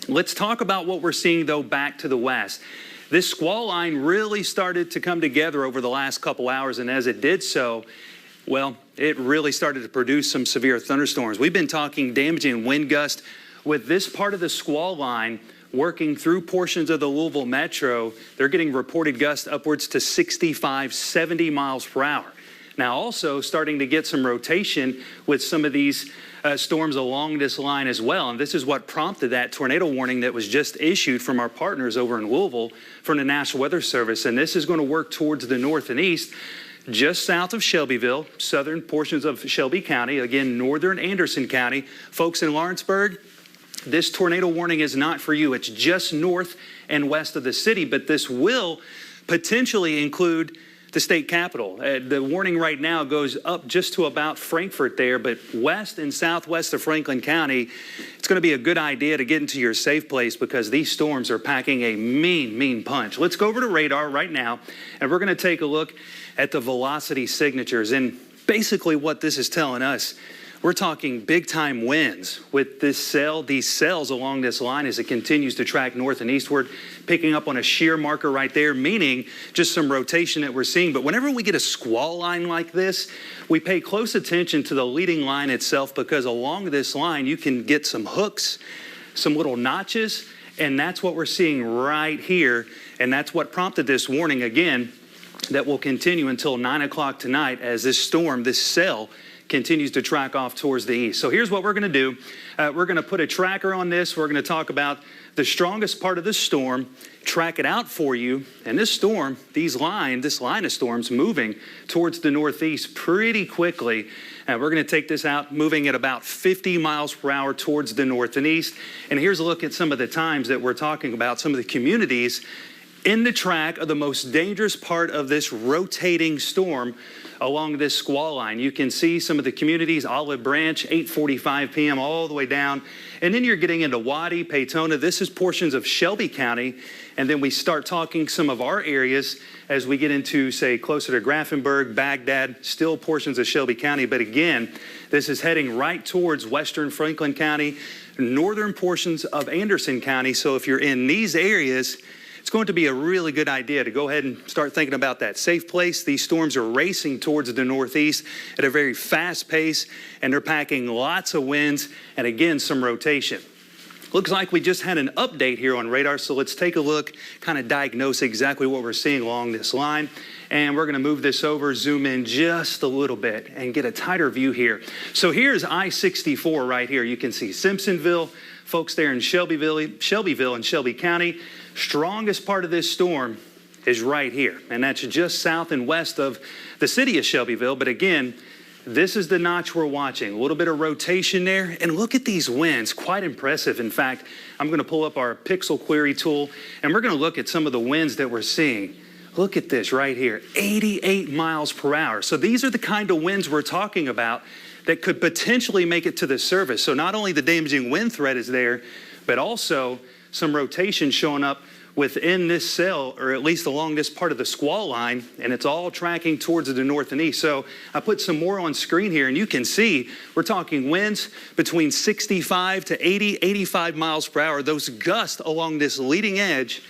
Let's talk about what we're seeing, though, back to the west. This squall line really started to come together over the last couple hours, and as it did so, well, it really started to produce some severe thunderstorms. We've been talking damaging wind gusts with this part of the squall line working through portions of the Louisville metro. They're getting reported gusts upwards to 65, 70 miles per hour. Now also starting to get some rotation with some of these storms along this line as well. And this is what prompted that tornado warning that was just issued from our partners over in Louisville from the National Weather Service. And this is going to work towards the north and east, just south of Shelbyville, southern portions of Shelby County, again, northern Anderson County. Folks in Lawrenceburg, this tornado warning is not for you. It's just north and west of the city, but this will potentially include the state capitol. The warning right now goes up just to about Frankfort there, but west and southwest of Franklin County, it's going to be a good idea to get into your safe place because these storms are packing a mean punch. Let's go over to radar right now, and we're going to take a look at the velocity signatures. And basically what this is telling us, we're talking big time winds with these cells along this line as it continues to track north and eastward, picking up on a shear marker right there, meaning just some rotation that we're seeing. But whenever we get a squall line like this, we pay close attention to the leading line itself because along this line, you can get some hooks, some little notches, and that's what we're seeing right here. And that's what prompted this warning again that will continue until 9 o'clock tonight as this storm, this cell, continues to track off towards the east. So here's what we're going to do. We're going to put a tracker on this. We're going to talk about the strongest part of the storm, track it out for you. And this storm, this line of storms moving towards the northeast pretty quickly. And we're going to take this out, moving at about 50 miles per hour towards the north and east. And here's a look at some of the times that we're talking about, some of the communities in the track of the most dangerous part of this rotating storm along this squall line. You can see some of the communities, Olive Branch, 8:45 p.m. all the way down. And then you're getting into Waddy, Peytona. This is portions of Shelby County. And then we start talking some of our areas as we get into, say, closer to Grafenberg, Baghdad, still portions of Shelby County. But again, this is heading right towards western Franklin County, northern portions of Anderson County. So if you're in these areas, it's going to be a really good idea to go ahead and start thinking about that safe place. These storms are racing towards the northeast at a very fast pace, and they're packing lots of winds and, again, some rotation. Looks like we just had an update here on radar, so let's take a look, kind of diagnose exactly what we're seeing along this line. And we're going to move this over, zoom in just a little bit, and get a tighter view here. So here's I-64 right here. You can see Simpsonville, folks there in Shelbyville and Shelby County. Strongest part of this storm is right here, and that's just south and west of the city of Shelbyville. But again, this is the notch we're watching. A little bit of rotation there, and look at these winds, quite impressive. In fact, I'm going to pull up our pixel query tool, and we're going to look at some of the winds that we're seeing. Look at this right here, 88 miles per hour. So these are the kind of winds we're talking about that could potentially make it to the surface. So not only the damaging wind threat is there, but also some rotation showing up within this cell, or at least along this part of the squall line, and it's all tracking towards the north and east. So I put some more on screen here, and you can see we're talking winds between 65 to 80, 85 miles per hour. Those gusts along this leading edge,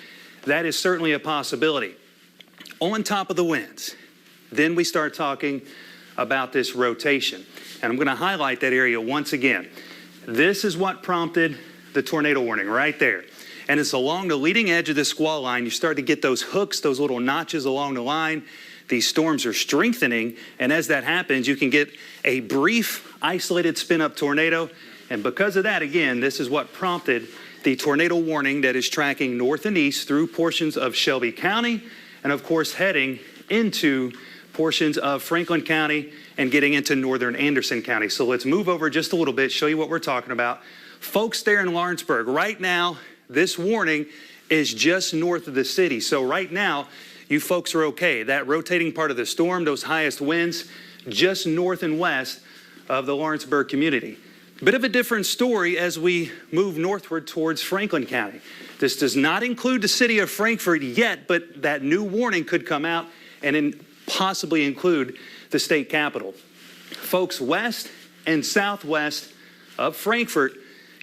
that is certainly a possibility. On top of the winds, then we start talking about this rotation. And I'm going to highlight that area once again. This is what prompted the tornado warning right there. And it's along the leading edge of the squall line. You start to get those hooks, those little notches along the line. These storms are strengthening. And as that happens, you can get a brief, isolated spin-up tornado. And because of that, again, this is what prompted the tornado warning that is tracking north and east through portions of Shelby County. And of course, heading into portions of Franklin County and getting into northern Anderson County. So let's move over just a little bit, show you what we're talking about. Folks there in Lawrenceburg, right now, this warning is just north of the city. So right now, you folks are okay. That rotating part of the storm, those highest winds, just north and west of the Lawrenceburg community. Bit of a different story as we move northward towards Franklin County. This does not include the city of Frankfort yet, but that new warning could come out and possibly include the state capitol. Folks west and southwest of Frankfort,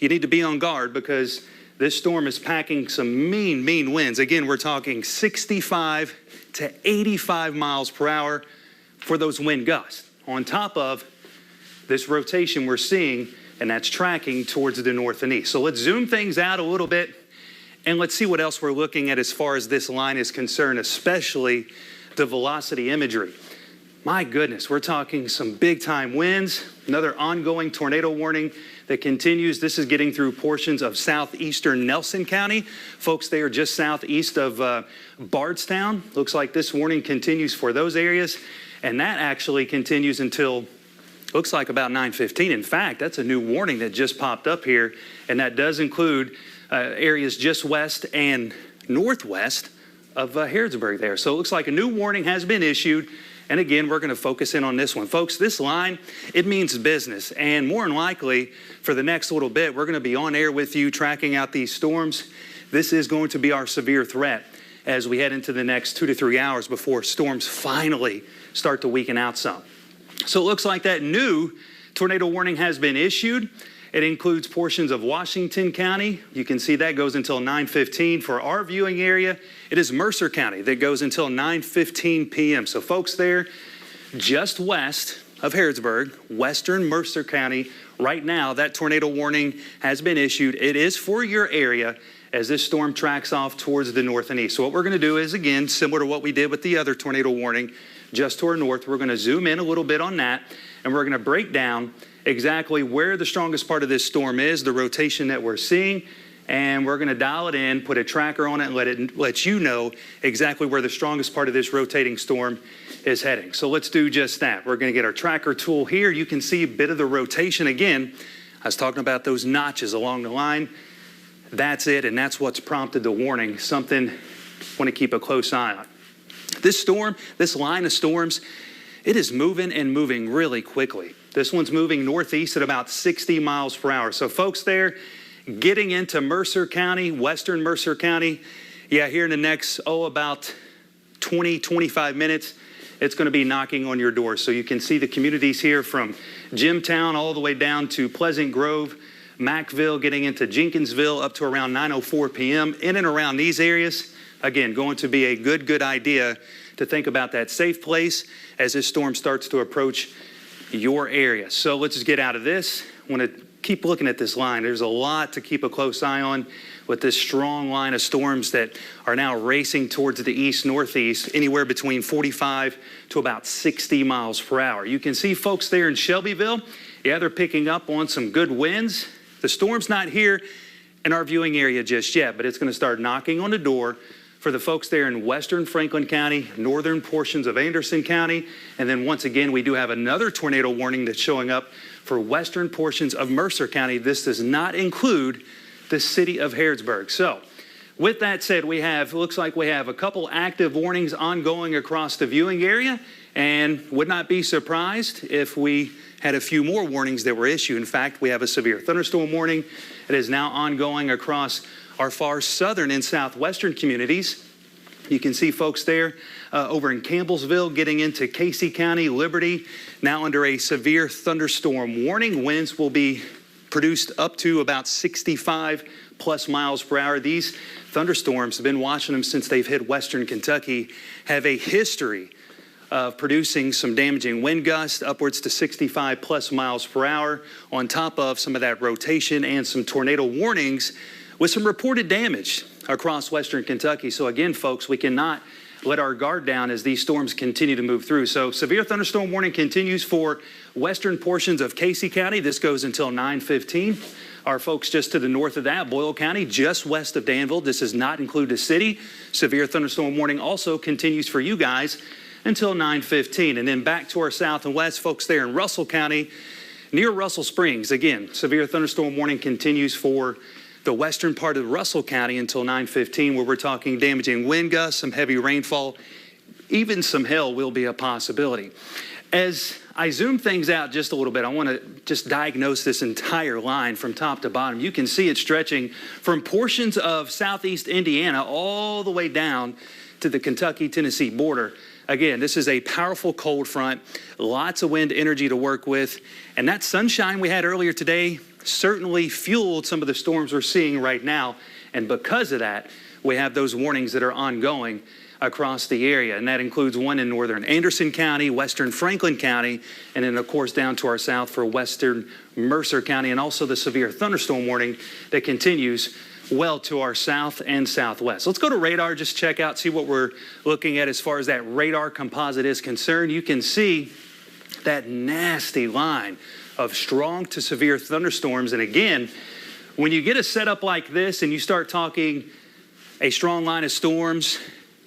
you need to be on guard because This storm is packing some mean winds. Again, we're talking 65 to 85 miles per hour for those wind gusts. On top of this rotation we're seeing, and that's tracking towards the north and east. So let's zoom things out a little bit, and let's see what else we're looking at as far as this line is concerned, especially the velocity imagery. My goodness, we're talking some big time winds, another ongoing tornado warning that continues. This is getting through portions of southeastern Nelson County. Folks, they are just southeast of Bardstown. Looks like this warning continues for those areas, and that actually continues until looks like about 9:15. In fact, that's a new warning that just popped up here, and that does include areas just west and northwest of Harrodsburg there. So it looks like a new warning has been issued. And again, we're going to focus in on this one. Folks, this line, it means business. And more than likely, for the next little bit, we're going to be on air with you tracking out these storms. This is going to be our severe threat as we head into the next 2 to 3 hours before storms finally start to weaken out some. So it looks like that new tornado warning has been issued. It includes portions of Washington County. You can see that goes until 9:15. For our viewing area, it is Mercer County that goes until 9:15 p.m. So folks there just west of Harrodsburg, western Mercer County, right now that tornado warning has been issued. It is for your area as this storm tracks off towards the north and east. So what we're going to do is, again, similar to what we did with the other tornado warning, just to our north, we're going to zoom in a little bit on that, and we're going to break down exactly where the strongest part of this storm is, the rotation that we're seeing, and we're going to dial it in, put a tracker on it, and let you know exactly where the strongest part of this rotating storm is heading. So let's do just that. We're going to get our tracker tool here. You can see a bit of the rotation. Again, I was talking about those notches along the line. That's it, and that's what's prompted the warning, something I want to keep a close eye on. This storm, this line of storms, it is moving and moving really quickly. This one's moving northeast at about 60 miles per hour. So folks there, getting into Mercer County, western Mercer County, yeah, here in the next, about 20, 25 minutes, it's going to be knocking on your door. So you can see the communities here from Jimtown all the way down to Pleasant Grove, Mackville, getting into Jenkinsville up to around 9:04 p.m. In and around these areas, again, going to be a good idea to think about that safe place as this storm starts to approach your area. So let's just get out of this. I want to keep looking at this line. There's a lot to keep a close eye on with this strong line of storms that are now racing towards the east-northeast, anywhere between 45 to about 60 miles per hour. You can see folks there in Shelbyville, yeah, they're picking up on some good winds. The storm's not here in our viewing area just yet, but it's going to start knocking on the door for the folks there in western Franklin County, northern portions of Anderson County, and then once again, we do have another tornado warning that's showing up for western portions of Mercer County. This does not include the city of Harrodsburg. So with that said, looks like we have a couple active warnings ongoing across the viewing area, and would not be surprised if we had a few more warnings that were issued. In fact, we have a severe thunderstorm warning that is now ongoing across our far southern and southwestern communities. You can see folks there over in Campbellsville getting into Casey County, Liberty, now under a severe thunderstorm warning. Winds will be produced up to about 65 plus miles per hour. These thunderstorms, have been watching them since they've hit western Kentucky, have a history of producing some damaging wind gusts upwards to 65 plus miles per hour, on top of some of that rotation and some tornado warnings with some reported damage across western Kentucky. So again, folks, we cannot let our guard down as these storms continue to move through. So severe thunderstorm warning continues for western portions of Casey County. This goes until 9:15. Our folks just to the north of that, Boyle County, just west of Danville. This does not include the city. Severe thunderstorm warning also continues for you guys until 9:15. And then back to our south and west, folks there in Russell County, near Russell Springs. Again, severe thunderstorm warning continues for the western part of Russell County until 9:15, where we're talking damaging wind gusts, some heavy rainfall, even some hail will be a possibility. As I zoom things out just a little bit, I want to just diagnose this entire line from top to bottom. You can see it stretching from portions of southeast Indiana all the way down to the Kentucky-Tennessee border. Again, this is a powerful cold front, lots of wind energy to work with, and that sunshine we had earlier today, certainly fueled some of the storms we're seeing right now. And because of that, we have those warnings that are ongoing across the area. And that includes one in northern Anderson County, western Franklin County, and then of course down to our south for western Mercer County, and also the severe thunderstorm warning that continues well to our south and southwest. Let's go to radar, just check out, see what we're looking at as far as that radar composite is concerned. You can see that nasty line of strong to severe thunderstorms. And again, when you get a setup like this and you start talking a strong line of storms,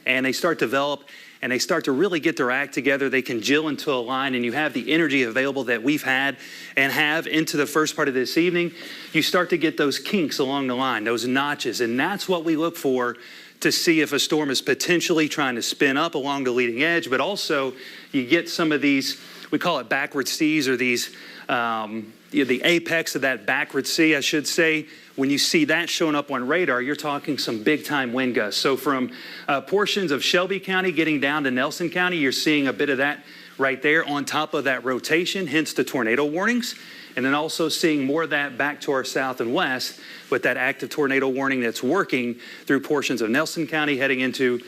and they start to develop and they start to really get their act together, they congeal into a line, and you have the energy available that we've had and have into the first part of this evening, you start to get those kinks along the line, those notches, and that's what we look for to see if a storm is potentially trying to spin up along the leading edge. But also you get some of these, we call it backward seas, or these the apex of that backward sea, I should say. When you see that showing up on radar, you're talking some big time wind gusts. So from portions of Shelby County getting down to Nelson County, you're seeing a bit of that right there on top of that rotation, hence the tornado warnings. And then also seeing more of that back to our south and west with that active tornado warning that's working through portions of Nelson County heading into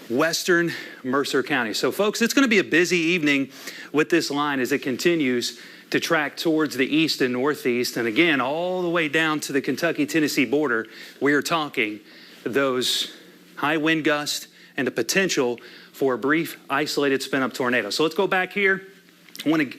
western Mercer County. So folks, it's going to be a busy evening with this line as it continues to track towards the east and northeast. And again, all the way down to the Kentucky-Tennessee border, we are talking those high wind gusts and the potential for a brief isolated spin-up tornado. So let's go back here. I want to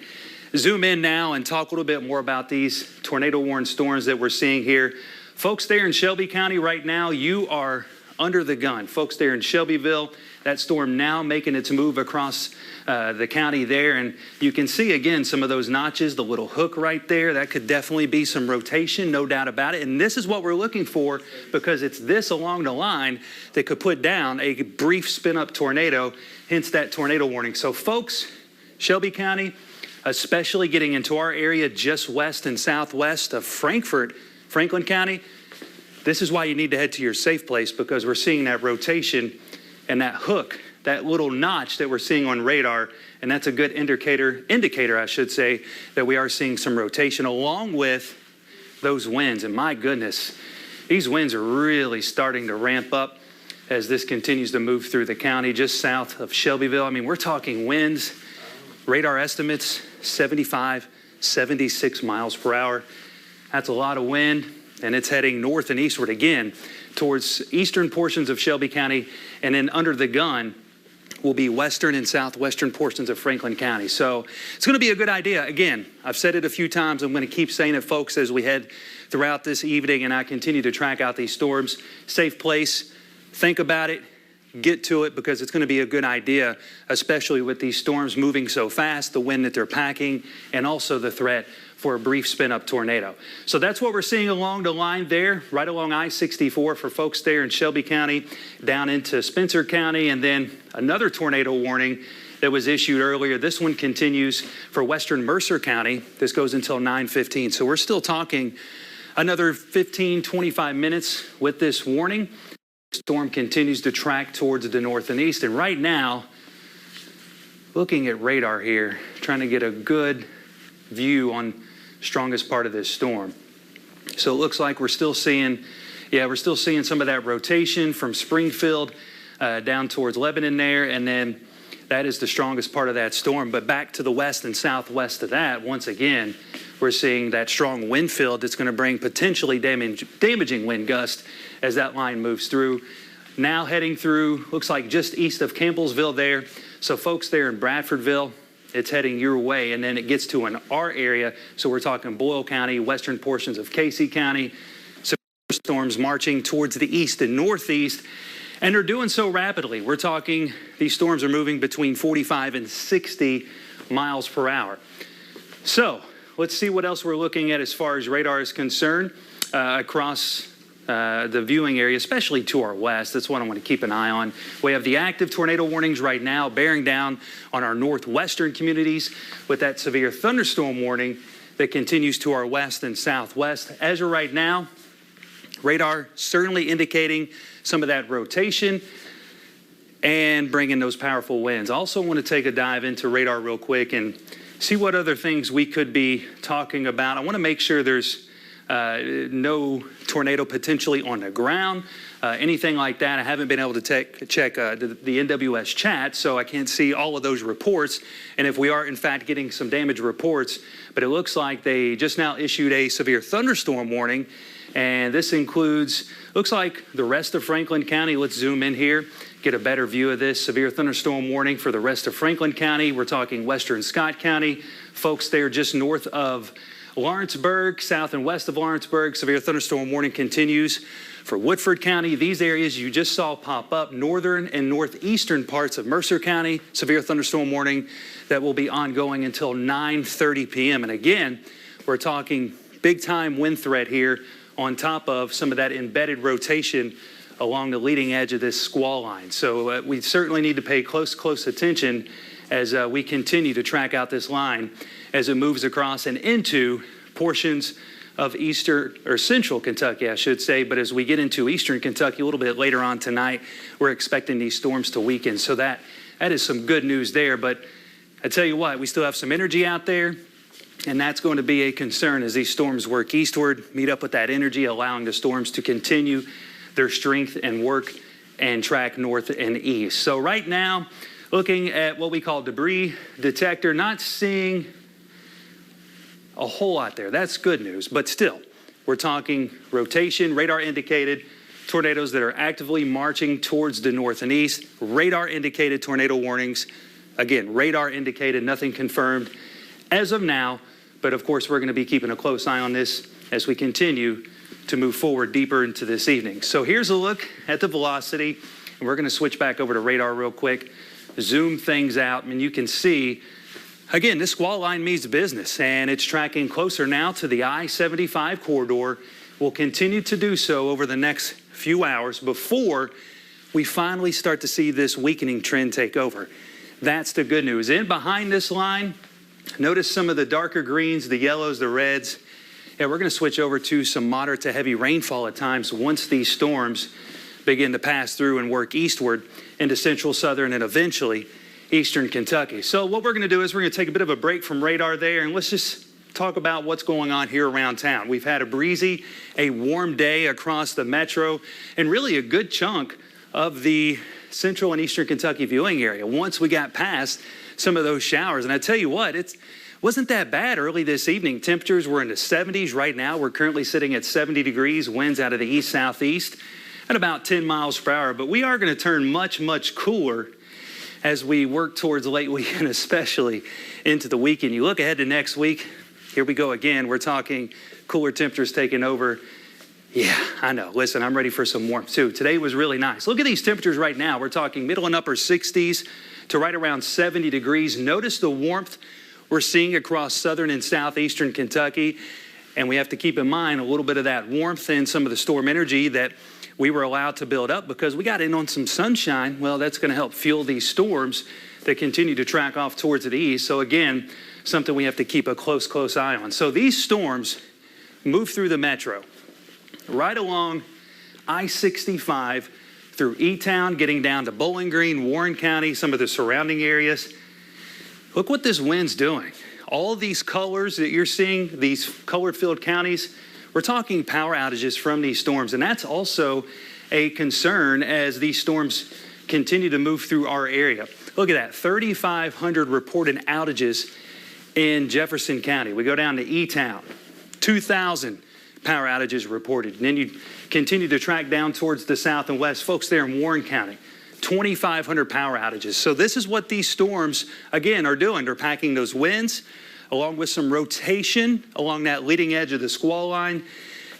zoom in now and talk a little bit more about these tornado-warned storms that we're seeing here. Folks there in Shelby County right now, you are under the gun. Folks there in Shelbyville, that storm now making its move across the county there. And you can see again some of those notches, the little hook right there. That could definitely be some rotation, no doubt about it. And this is what we're looking for, because it's this along the line that could put down a brief spin-up tornado, hence that tornado warning. So folks, Shelby County, especially getting into our area just west and southwest of Franklin County, this is why you need to head to your safe place, because we're seeing that rotation and that hook, that little notch that we're seeing on radar. And that's a good indicator, I should say, that we are seeing some rotation along with those winds. And my goodness, these winds are really starting to ramp up as this continues to move through the county just south of Shelbyville. I mean, we're talking winds, radar estimates, 75, 76 miles per hour. That's a lot of wind, and it's heading north and eastward again towards eastern portions of Shelby County, and then under the gun will be western and southwestern portions of Franklin County. So it's going to be a good idea. Again, I've said it a few times. I'm going to keep saying it, folks, as we head throughout this evening and I continue to track out these storms. Safe place. Think about it. Get to it, because it's going to be a good idea, especially with these storms moving so fast, the wind that they're packing, and also the threat for a brief spin-up tornado. So that's what we're seeing along the line there, right along I-64 for folks there in Shelby County, down into Spencer County, and then another tornado warning that was issued earlier. This one continues for western Mercer County. This goes until 9:15. So we're still talking another 15, 25 minutes with this warning. Storm continues to track towards the north and east. And right now, looking at radar here, trying to get a good view on strongest part of this storm. So it looks like we're still seeing some of that rotation from Springfield down towards Lebanon there. And then that is the strongest part of that storm. But back to the west and southwest of that, once again, we're seeing that strong wind field that's going to bring potentially damaging wind gust as that line moves through. Now heading through, looks like just east of Campbellsville there. So folks there in Bradfordville, it's heading your way, and then it gets to our area. So we're talking Boyle County, western portions of Casey County. So storms marching towards the east and northeast, and they're doing so rapidly. We're talking these storms are moving between 45 and 60 miles per hour. So let's see what else we're looking at as far as radar is concerned across the viewing area, especially to our west. That's what I want to keep an eye on. We have the active tornado warnings right now bearing down on our northwestern communities with that severe thunderstorm warning that continues to our west and southwest. As of right now, radar certainly indicating some of that rotation and bringing those powerful winds. I also want to take a dive into radar real quick and see what other things we could be talking about. I want to make sure there's no tornado potentially on the ground, anything like that. I haven't been able to check the NWS chat, so I can't see all of those reports. And if we are, in fact, getting some damage reports, but it looks like they just now issued a severe thunderstorm warning. And this includes, looks like the rest of Franklin County. Let's zoom in here, get a better view of this severe thunderstorm warning for the rest of Franklin County. We're talking western Scott County. Folks there just north of Lawrenceburg, south and west of Lawrenceburg, severe thunderstorm warning continues. For Woodford County, these areas you just saw pop up, northern and northeastern parts of Mercer County, severe thunderstorm warning that will be ongoing until 9:30 p.m. And again, we're talking big time wind threat here on top of some of that embedded rotation along the leading edge of this squall line. So we certainly need to pay close attention as we continue to track out this line as it moves across and into portions of eastern or central Kentucky, I should say. But as we get into eastern Kentucky a little bit later on tonight, we're expecting these storms to weaken. So that is some good news there. But I tell you what, we still have some energy out there, and that's going to be a concern as these storms work eastward, meet up with that energy, allowing the storms to continue their strength and work and track north and east. So right now, looking at what we call debris detector, not seeing a whole lot there. That's good news, but still, we're talking rotation, radar indicated tornadoes that are actively marching towards the north and east, radar indicated tornado warnings. Again, radar indicated, nothing confirmed as of now, but of course we're going to be keeping a close eye on this as we continue to move forward deeper into this evening. So here's a look at the velocity, and we're going to switch back over to radar real quick, zoom things out, and you can see, again, this squall line means business, and it's tracking closer now to the I-75 corridor. Will continue to do so over the next few hours before we finally start to see this weakening trend take over. That's the good news. In behind this line, notice some of the darker greens, the yellows, the reds. Yeah, we're going to switch over to some moderate to heavy rainfall at times once these storms begin to pass through and work eastward into central, southern, and eventually eastern Kentucky. So what we're going to do is we're going to take a bit of a break from radar there, and let's just talk about what's going on here around town. We've had a breezy, a warm day across the metro, and really a good chunk of the central and eastern Kentucky viewing area once we got past some of those showers. And I tell you what, it wasn't that bad early this evening. Temperatures were in the 70s. Right now, we're currently sitting at 70 degrees, winds out of the east-southeast at about 10 miles per hour. But we are going to turn much cooler as we work towards late weekend, especially into the weekend. You look ahead to next week, here we go again. We're talking cooler temperatures taking over. Yeah, I know. Listen, I'm ready for some warmth too. Today was really nice. Look at these temperatures right now. We're talking middle and upper 60s to right around 70 degrees. Notice the warmth we're seeing across southern and southeastern Kentucky. And we have to keep in mind a little bit of that warmth and some of the storm energy that we were allowed to build up because we got in on some sunshine. Well, that's going to help fuel these storms that continue to track off towards the east. So again, something we have to keep a close eye on. So these storms move through the metro, right along I-65 through E-Town, getting down to Bowling Green, Warren County, some of the surrounding areas. Look what this wind's doing. All of these colors that you're seeing, these color-filled counties, we're talking power outages from these storms, and that's also a concern as these storms continue to move through our area. Look at that, 3,500 reported outages in Jefferson County. We go down to E-Town, 2,000 power outages reported. And then you continue to track down towards the south and west. Folks there in Warren County, 2,500 power outages. So this is what these storms, again, are doing. They're packing those winds along with some rotation along that leading edge of the squall line.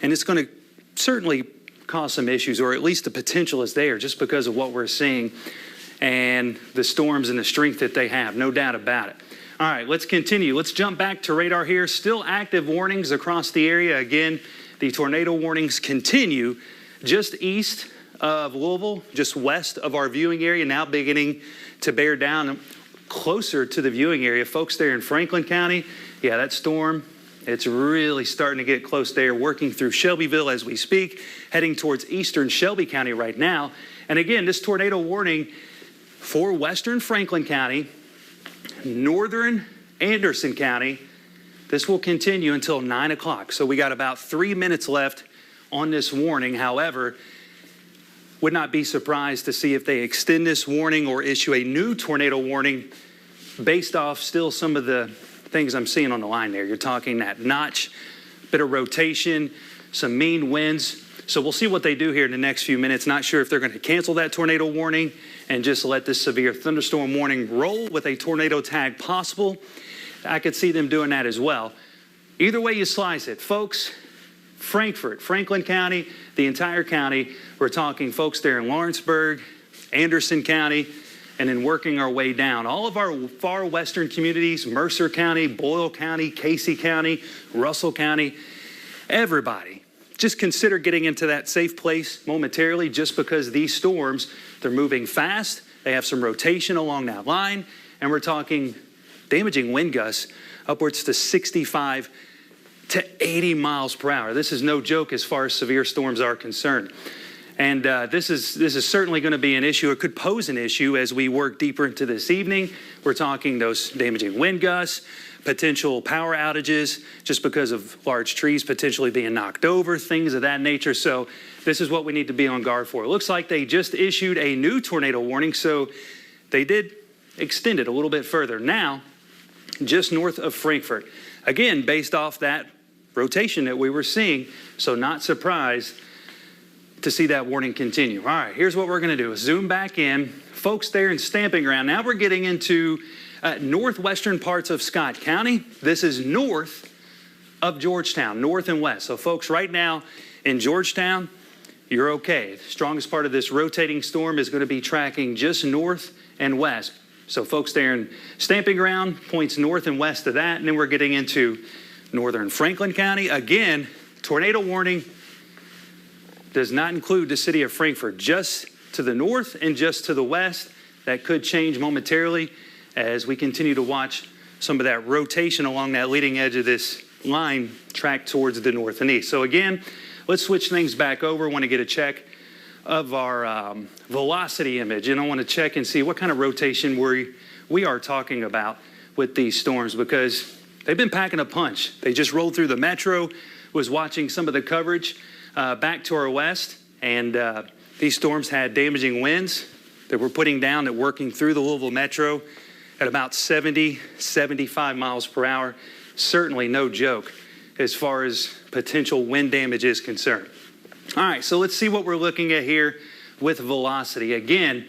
And it's going to certainly cause some issues, or at least the potential is there just because of what we're seeing and the storms and the strength that they have, no doubt about it. All right, let's continue. Let's jump back to radar here. Still active warnings across the area. Again, the tornado warnings continue just east of Louisville, just west of our viewing area, now beginning to bear down closer to the viewing area. Folks there in Franklin County, yeah, that storm, it's really starting to get close there, working through Shelbyville as we speak, heading towards eastern Shelby County right now. And again, this tornado warning for western Franklin County, northern Anderson County, This will continue until 9 o'clock. So we got about 3 minutes left on this warning. However, would not be surprised to see if they extend this warning or issue a new tornado warning based off still some of the things I'm seeing on the line there. You're talking that notch, bit of rotation, some mean winds. So we'll see what they do here in the next few minutes. Not sure if they're going to cancel that tornado warning and just let this severe thunderstorm warning roll with a tornado tag possible. I could see them doing that as well. Either way you slice it, folks, Frankfort, Franklin County, the entire county. We're talking folks there in Lawrenceburg, Anderson County, and then working our way down. All of our far western communities, Mercer County, Boyle County, Casey County, Russell County, everybody. Just consider getting into that safe place momentarily just because these storms, they're moving fast. They have some rotation along that line. And we're talking damaging wind gusts upwards to 65 to 80 miles per hour. This is no joke as far as severe storms are concerned. And this is certainly going to be an issue. It could pose an issue as we work deeper into this evening. We're talking those damaging wind gusts, potential power outages just because of large trees potentially being knocked over, things of that nature. So this is what we need to be on guard for. It looks like they just issued a new tornado warning, so they did extend it a little bit further. Now, just north of Frankfort, again, based off that rotation that we were seeing, so not surprised to see that warning continue. All right, here's what we're going to do. Zoom back in. Folks there in Stamping Ground. Now we're getting into northwestern parts of Scott County. This is north of Georgetown, north and west. So folks, right now in Georgetown, you're okay. The strongest part of this rotating storm is going to be tracking just north and west. So folks there in Stamping Ground, points north and west of that. And then we're getting into northern Franklin County. Again, tornado warning does not include the city of Frankfort, just to the north and just to the west. That could change momentarily as we continue to watch some of that rotation along that leading edge of this line track towards the north and east. So again, let's switch things back over. I want to get a check of our velocity image, and I want to check and see what kind of rotation we are talking about with these storms, because they've been packing a punch. They just rolled through the metro, was watching some of the coverage back to our west, and these storms had damaging winds that we're putting down, that working through the Louisville metro at about 70, 75 miles per hour. Certainly no joke as far as potential wind damage is concerned. All right, so let's see what we're looking at here with velocity. Again,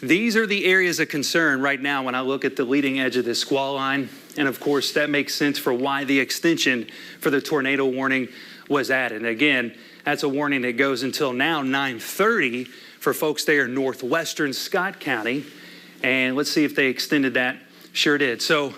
these are the areas of concern right now when I look at the leading edge of this squall line. And of course, that makes sense for why the extension for the tornado warning was added. And again, that's a warning that goes until now 9:30 for folks there in northwestern Scott County. And let's see if they extended that. Sure did. So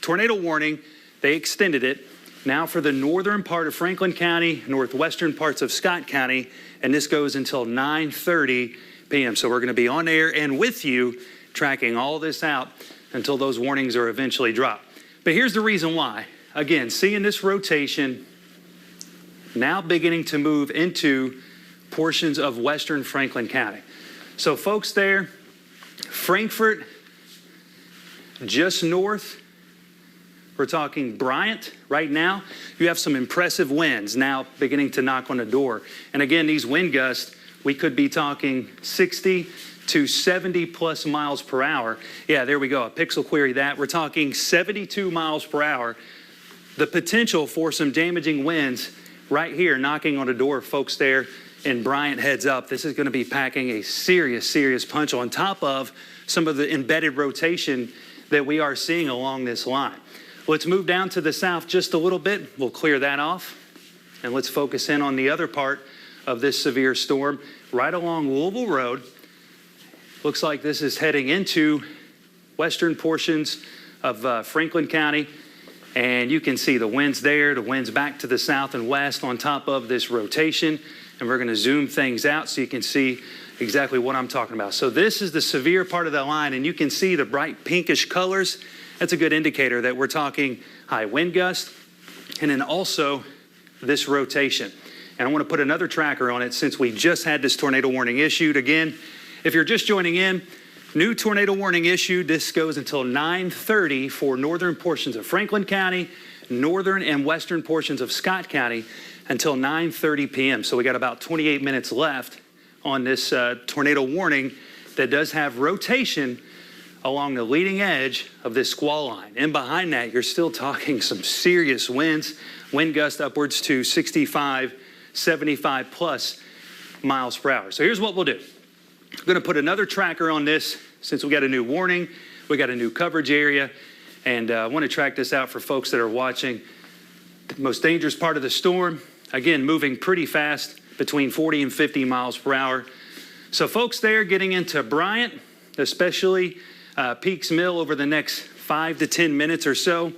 tornado warning, they extended it. Now for the northern part of Franklin County, northwestern parts of Scott County, and this goes until 9:30 p.m. So we're going to be on air and with you tracking all this out until those warnings are eventually dropped. But here's the reason why. Again, seeing this rotation now beginning to move into portions of western Franklin County. So folks there, Frankfort, just north, we're talking Bryant right now. You have some impressive winds now beginning to knock on the door. And again, these wind gusts, we could be talking 60 to 70 plus miles per hour. Yeah, there we go. A pixel query that. We're talking 72 miles per hour. The potential for some damaging winds right here knocking on the door of folks there in Bryant. Heads up. This is going to be packing a serious punch on top of some of the embedded rotation that we are seeing along this line. Let's move down to the south just a little bit. We'll clear that off. And let's focus in on the other part of this severe storm right along Louisville Road. Looks like this is heading into western portions of Franklin County. And you can see the winds there, the winds back to the south and west on top of this rotation. And we're going to zoom things out so you can see exactly what I'm talking about. So this is the severe part of the line, and you can see the bright pinkish colors. That's a good indicator that we're talking high wind gust, and then also this rotation. And I want to put another tracker on it since we just had this tornado warning issued. Again, if you're just joining in, new tornado warning issued. This goes until 9:30 for northern portions of Franklin County, northern and western portions of Scott County until 9:30 p.m. So we got about 28 minutes left on this tornado warning that does have rotation along the leading edge of this squall line. And behind that, you're still talking some serious winds, wind gusts upwards to 65, 75 plus miles per hour. So here's what we'll do. I'm going to put another tracker on this since we got a new warning, we got a new coverage area, and I want to track this out for folks that are watching. The most dangerous part of the storm, again, moving pretty fast, between 40 and 50 miles per hour. So folks there getting into Bryant, especially Peaks Mill over the next 5 to 10 minutes or so,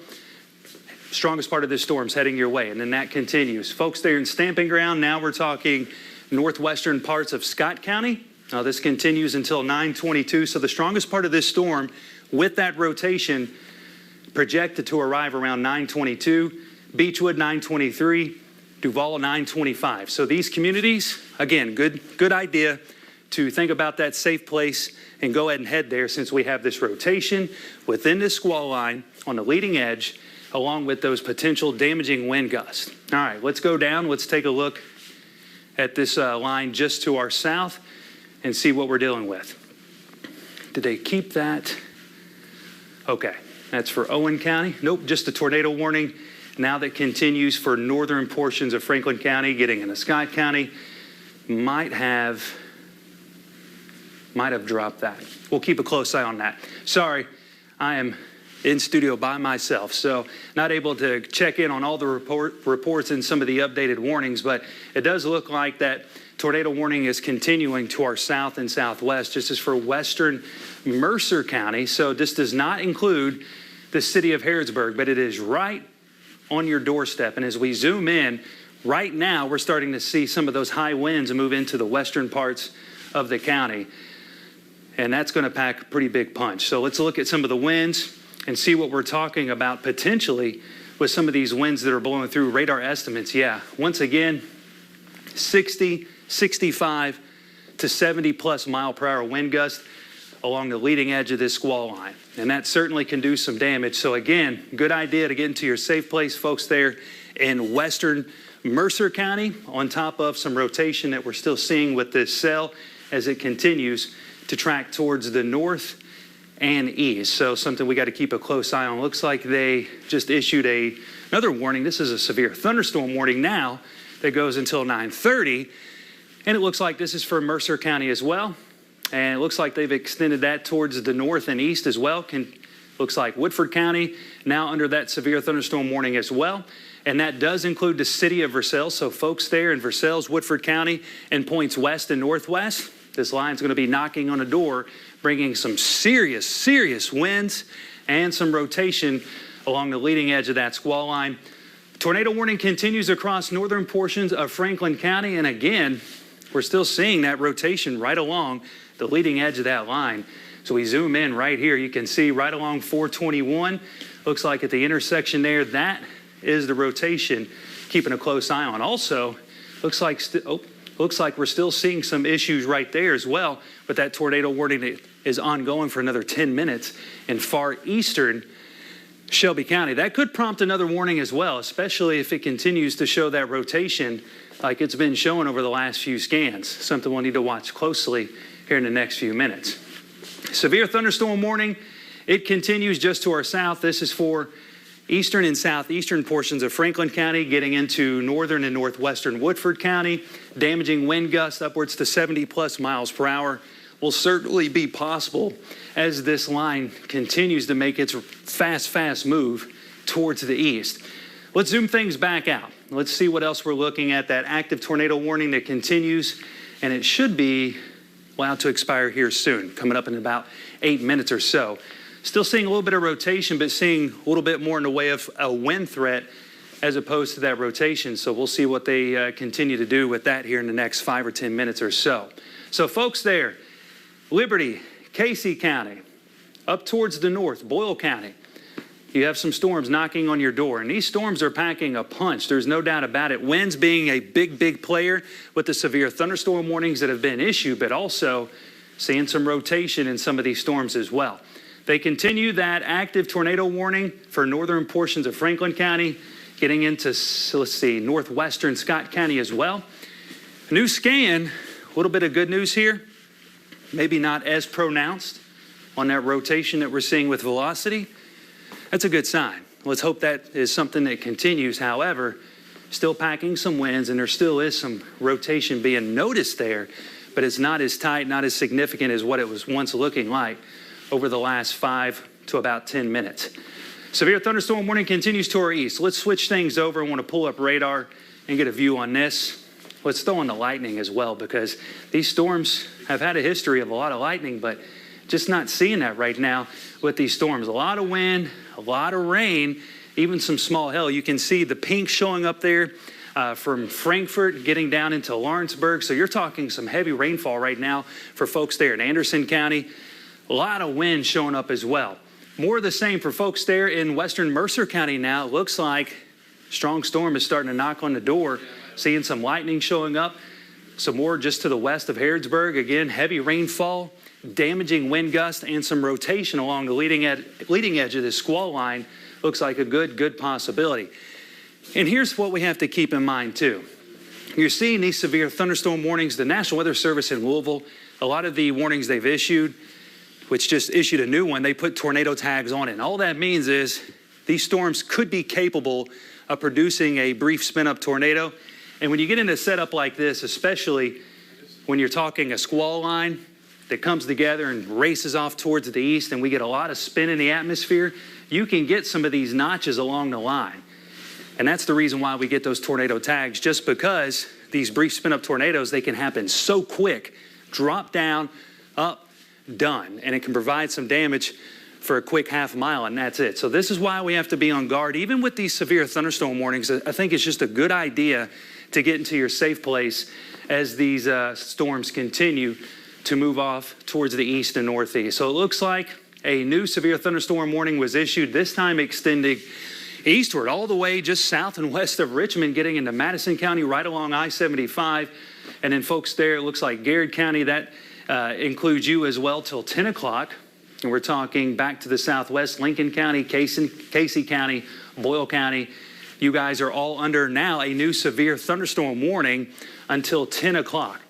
strongest part of this storm's heading your way, and then that continues. Folks there in Stamping Ground, now we're talking northwestern parts of Scott County. Now this continues until 9:22, so the strongest part of this storm with that rotation projected to arrive around 9:22, Beechwood 9:23, Duval 9:25. So these communities, again, good idea to think about that safe place and go ahead and head there since we have this rotation within this squall line on the leading edge along with those potential damaging wind gusts. All right, let's go down. Let's take a look at this line just to our south and see what we're dealing with. Did they keep that? Okay, that's for Owen County. Nope, just a tornado warning now that continues for northern portions of Franklin County, getting into Scott County. Might have dropped that. We'll keep a close eye on that. Sorry, I am in studio by myself, so not able to check in on all the reports and some of the updated warnings, but it does look like that tornado warning is continuing to our south and southwest. This is for western Mercer County, so this does not include the city of Harrodsburg, but it is right on your doorstep. And as we zoom in, right now we're starting to see some of those high winds move into the western parts of the county, and that's going to pack a pretty big punch. So let's look at some of the winds and see what we're talking about potentially with some of these winds that are blowing through. Radar estimates, yeah, once again, 60, 65 to 70 plus mile per hour wind gust along the leading edge of this squall line. And that certainly can do some damage. So again, good idea to get into your safe place, folks there in western Mercer County, on top of some rotation that we're still seeing with this cell as it continues to track towards the north and east. So something we got to keep a close eye on. Looks like they just issued another warning. This is a severe thunderstorm warning now that goes until 9:30. And it looks like this is for Mercer County as well. And it looks like they've extended that towards the north and east as well. Looks like Woodford County now under that severe thunderstorm warning as well. And that does include the city of Versailles. So folks there in Versailles, Woodford County, and points west and northwest, this line's going to be knocking on a door, bringing some serious, serious winds and some rotation along the leading edge of that squall line. Tornado warning continues across northern portions of Franklin County. And again, we're still seeing that rotation right along the leading edge of that line. So we zoom in right here. You can see right along 421. Looks like at the intersection there, that is the rotation keeping a close eye on. Also, looks like we're still seeing some issues right there as well, but that tornado warning that is ongoing for another 10 minutes in far eastern Shelby County. That could prompt another warning as well, especially if it continues to show that rotation like it's been showing over the last few scans. Something we'll need to watch closely here in the next few minutes. Severe thunderstorm warning, it continues just to our south. This is for eastern and southeastern portions of Franklin County, getting into northern and northwestern Woodford County. Damaging wind gusts upwards to 70 plus miles per hour will certainly be possible as this line continues to make its fast move towards the east. Let's zoom things back out. Let's see what else we're looking at. That active tornado warning that continues, and it should be allowed to expire here soon, coming up in about 8 minutes or so. Still seeing a little bit of rotation, but seeing a little bit more in the way of a wind threat as opposed to that rotation. So we'll see what they continue to do with that here in the next 5 or 10 minutes or so. So folks there, Liberty, Casey County, up towards the north, Boyle County, you have some storms knocking on your door, and these storms are packing a punch. There's no doubt about it. Winds being a big player with the severe thunderstorm warnings that have been issued, but also seeing some rotation in some of these storms as well. They continue that active tornado warning for northern portions of Franklin County, getting into, let's see, northwestern Scott County as well. New scan, a little bit of good news here. Maybe not as pronounced on that rotation that we're seeing with velocity. That's a good sign. Let's hope that is something that continues. However, still packing some winds, and there still is some rotation being noticed there, but it's not as tight, not as significant as what it was once looking like over the last 5 to about 10 minutes. Severe thunderstorm warning continues to our east. Let's switch things over. I want to pull up radar and get a view on this. Let's throw in the lightning as well, because these storms have had a history of a lot of lightning, but just not seeing that right now with these storms. A lot of wind, a lot of rain, even some small hail. You can see the pink showing up there from Frankfort getting down into Lawrenceburg. So you're talking some heavy rainfall right now for folks there in Anderson County. A lot of wind showing up as well. More of the same for folks there in western Mercer County now. It looks like strong storm is starting to knock on the door. Seeing some lightning showing up. Some more just to the west of Harrodsburg. Again, heavy rainfall, damaging wind gusts, and some rotation along the leading edge of this squall line. Looks like a good possibility. And here's what we have to keep in mind too. You're seeing these severe thunderstorm warnings. The National Weather Service in Louisville, a lot of the warnings they've issued, which just issued a new one, they put tornado tags on it. And all that means is these storms could be capable of producing a brief spin-up tornado. And when you get into a setup like this, especially when you're talking a squall line that comes together and races off towards the east, and we get a lot of spin in the atmosphere, you can get some of these notches along the line. And that's the reason why we get those tornado tags, just because these brief spin-up tornadoes, they can happen so quick, drop down, up, done. And it can provide some damage for a quick half mile, and that's it. So this is why we have to be on guard. Even with these severe thunderstorm warnings, I think it's just a good idea to get into your safe place as these storms continue to move off towards the east and northeast. So it looks like a new severe thunderstorm warning was issued, this time extending eastward all the way just south and west of Richmond, getting into Madison County right along I-75. And then folks there, it looks like Garrett County, that includes you as well till 10 o'clock. And we're talking back to the southwest, Lincoln County, Casey County, Boyle County. You guys are all under now a new severe thunderstorm warning until 10 o'clock.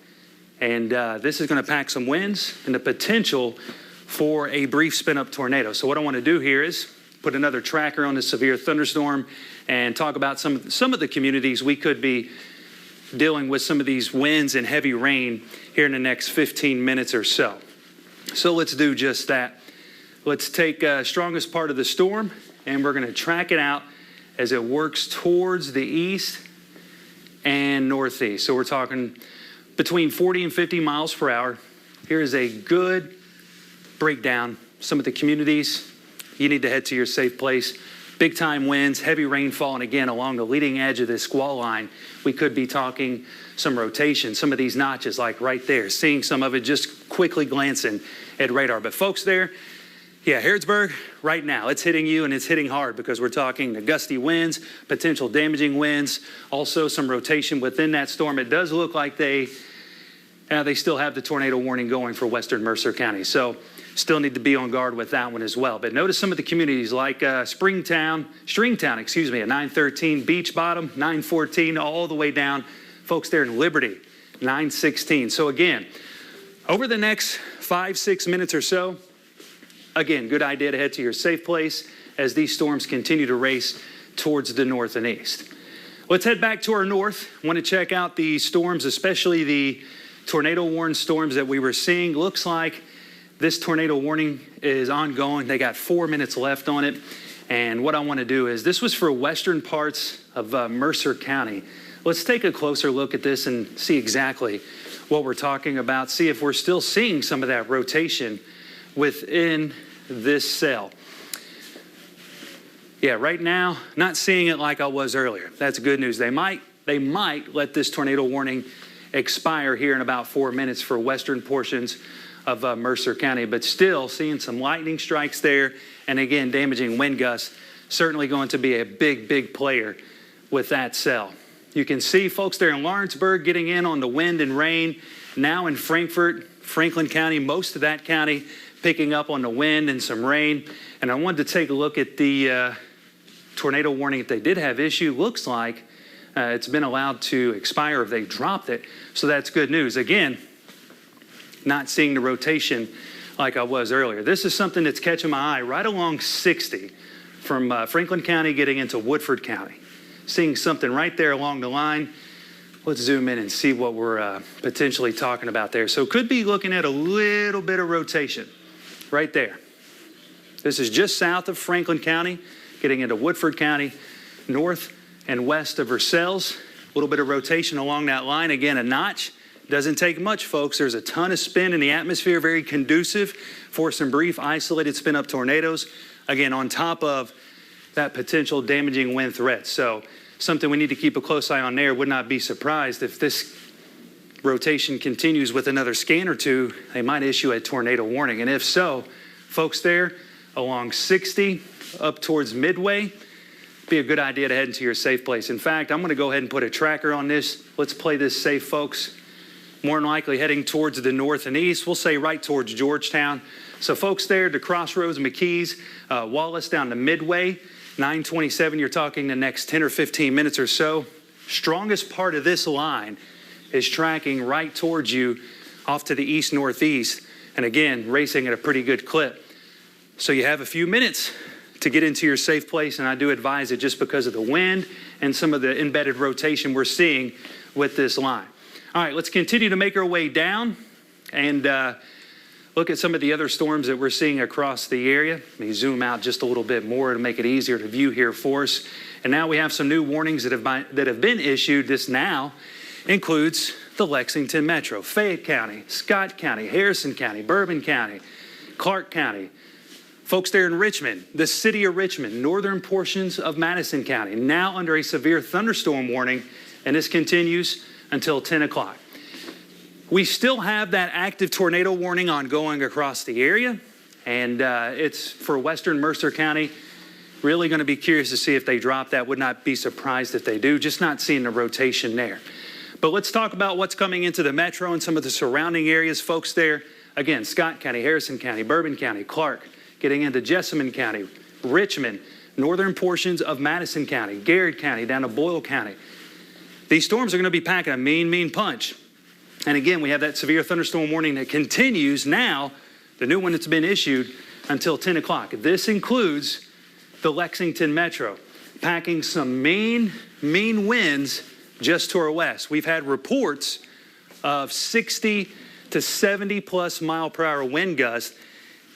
And this is going to pack some winds and the potential for a brief spin-up tornado. So what I want to do here is put another tracker on the severe thunderstorm and talk about some of the communities we could be dealing with some of these winds and heavy rain here in the next 15 minutes or so. So let's do just that. Let's take strongest part of the storm, and we're going to track it out as it works towards the east and northeast. So we're talking between 40 and 50 miles per hour. Here is a good breakdown. Some of the communities, you need to head to your safe place. Big time winds, heavy rainfall, and again, along the leading edge of this squall line, we could be talking some rotation, some of these notches like right there, seeing some of it just quickly glancing at radar. But folks there, yeah, Harrodsburg, right now, it's hitting you, and it's hitting hard because we're talking the gusty winds, potential damaging winds, also some rotation within that storm. It does look like they still have the tornado warning going for western Mercer County. So still need to be on guard with that one as well. But notice some of the communities like Stringtown, at 913, Beach Bottom, 914, all the way down. Folks there in Liberty, 916. So again, over the next 5-6 minutes or so, again, good idea to head to your safe place as these storms continue to race towards the north and east. Let's head back to our north. Want to check out the storms, especially the tornado warned storms that we were seeing. Looks like this tornado warning is ongoing. They got 4 minutes left on it. And what I want to do is, this was for western parts of Mercer County. Let's take a closer look at this and see exactly what we're talking about. See if we're still seeing some of that rotation within this cell. Yeah, right now, not seeing it like I was earlier. That's good news. They might let this tornado warning expire here in about 4 minutes for western portions of Mercer County, but still seeing some lightning strikes there, and again, damaging wind gusts, certainly going to be a big player with that cell. You can see folks there in Lawrenceburg getting in on the wind and rain. Now in Frankfort, Franklin County, most of that county picking up on the wind and some rain. And I wanted to take a look at the tornado warning if they did have issue. Looks like it's been allowed to expire if they dropped it. So that's good news. Again, not seeing the rotation like I was earlier. This is something that's catching my eye right along 60 from Franklin County getting into Woodford County. Seeing something right there along the line. Let's zoom in and see what we're potentially talking about there. So could be looking at a little bit of rotation right there. This is just south of Franklin County, getting into Woodford County, north and west of Versailles. A little bit of rotation along that line. Again, a notch. Doesn't take much, folks. There's a ton of spin in the atmosphere, very conducive for some brief isolated spin up tornadoes. Again, on top of that potential damaging wind threat. So something we need to keep a close eye on there. Would not be surprised if this rotation continues with another scan or two, they might issue a tornado warning. And if so, folks there along 60 up towards Midway, be a good idea to head into your safe place. In fact, I'm going to go ahead and put a tracker on this. Let's play this safe, folks. More than likely heading towards the north and east. We'll say right towards Georgetown. So folks there to Crossroads, McKees, Wallace down to Midway, 927, you're talking the next 10 or 15 minutes or so. Strongest part of this line is tracking right towards you off to the east-northeast. And again, racing at a pretty good clip. So you have a few minutes to get into your safe place. And I do advise it just because of the wind and some of the embedded rotation we're seeing with this line. All right, let's continue to make our way down and look at some of the other storms that we're seeing across the area. Let me zoom out just a little bit more to make it easier to view here for us. And now we have some new warnings that have been issued. This now includes the Lexington Metro, Fayette County, Scott County, Harrison County, Bourbon County, Clark County. Folks there in Richmond, the city of Richmond, northern portions of Madison County, now under a severe thunderstorm warning, and this continues until 10 o'clock. We still have that active tornado warning ongoing across the area, and it's for western Mercer County. Really going to be curious to see if they drop that. Would not be surprised if they do, just not seeing the rotation there. But let's talk about what's coming into the metro and some of the surrounding areas. Folks there, again, Scott County, Harrison County, Bourbon County, Clark, getting into Jessamine County, Richmond, northern portions of Madison County, Garrett County, down to Boyle County. These storms are going to be packing a mean punch. And again, we have that severe thunderstorm warning that continues now, the new one that's been issued, until 10 o'clock. This includes the Lexington Metro, packing some mean winds just to our west. We've had reports of 60 to 70 plus mile per hour wind gusts,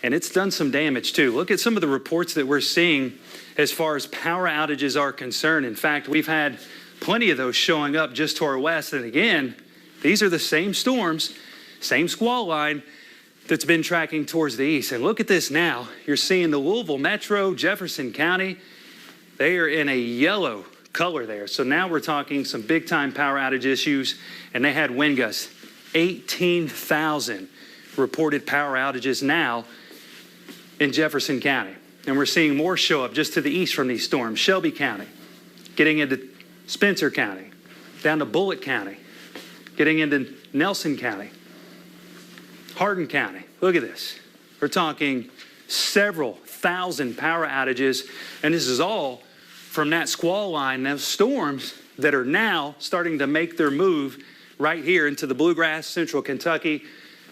and it's done some damage too. Look at some of the reports that we're seeing as far as power outages are concerned. In fact, we've had plenty of those showing up just to our west. And again, these are the same storms, same squall line that's been tracking towards the east. And look at this now. You're seeing the Louisville Metro, Jefferson County. They are in a yellow color there. So now we're talking some big time power outage issues. And they had wind gusts, 18,000 reported power outages now in Jefferson County. And we're seeing more show up just to the east from these storms. Shelby County, getting into Spencer County, down to Bullitt County, getting into Nelson County, Hardin County. Look at this. We're talking several thousand power outages, and this is all from that squall line, those storms that are now starting to make their move right here into the bluegrass, central Kentucky,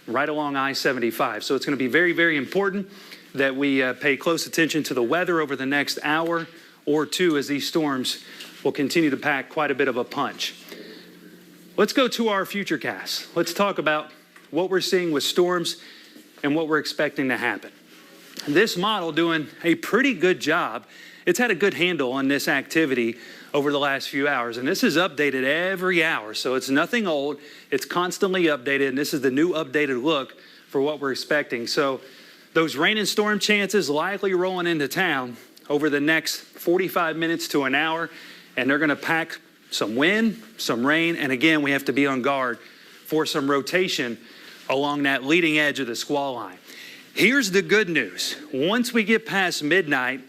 right along I-75. So it's going to be very important that we pay close attention to the weather over the next hour or two as these storms will continue to pack quite a bit of a punch. Let's go to our futurecast. Let's talk about what we're seeing with storms and what we're expecting to happen. This model doing a pretty good job. It's had a good handle on this activity over the last few hours, and this is updated every hour, so it's nothing old. It's constantly updated, and this is the new updated look for what we're expecting. So those rain and storm chances likely rolling into town over the next 45 minutes to an hour, and they're going to pack some wind, some rain, and again, we have to be on guard for some rotation along that leading edge of the squall line. Here's the good news. Once we get past midnight,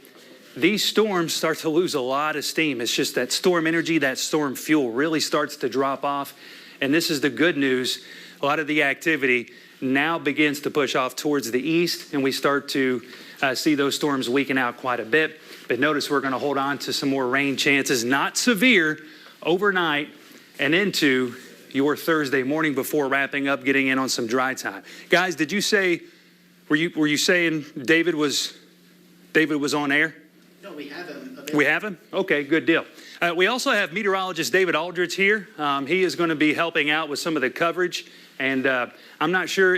these storms start to lose a lot of steam. It's just that storm energy, that storm fuel really starts to drop off. And this is the good news a lot of the activity now begins to push off towards the east, and we start to see those storms weaken out quite a bit. But notice we're going to hold on to some more rain chances, not severe, overnight and into your Thursday morning before wrapping up, getting in on some dry time. Guys, did you say, were you saying David was on air? No, we have him available. We have him? Okay, good deal. We also have meteorologist David Aldridge here. He is going to be helping out with some of the coverage. And I'm not sure,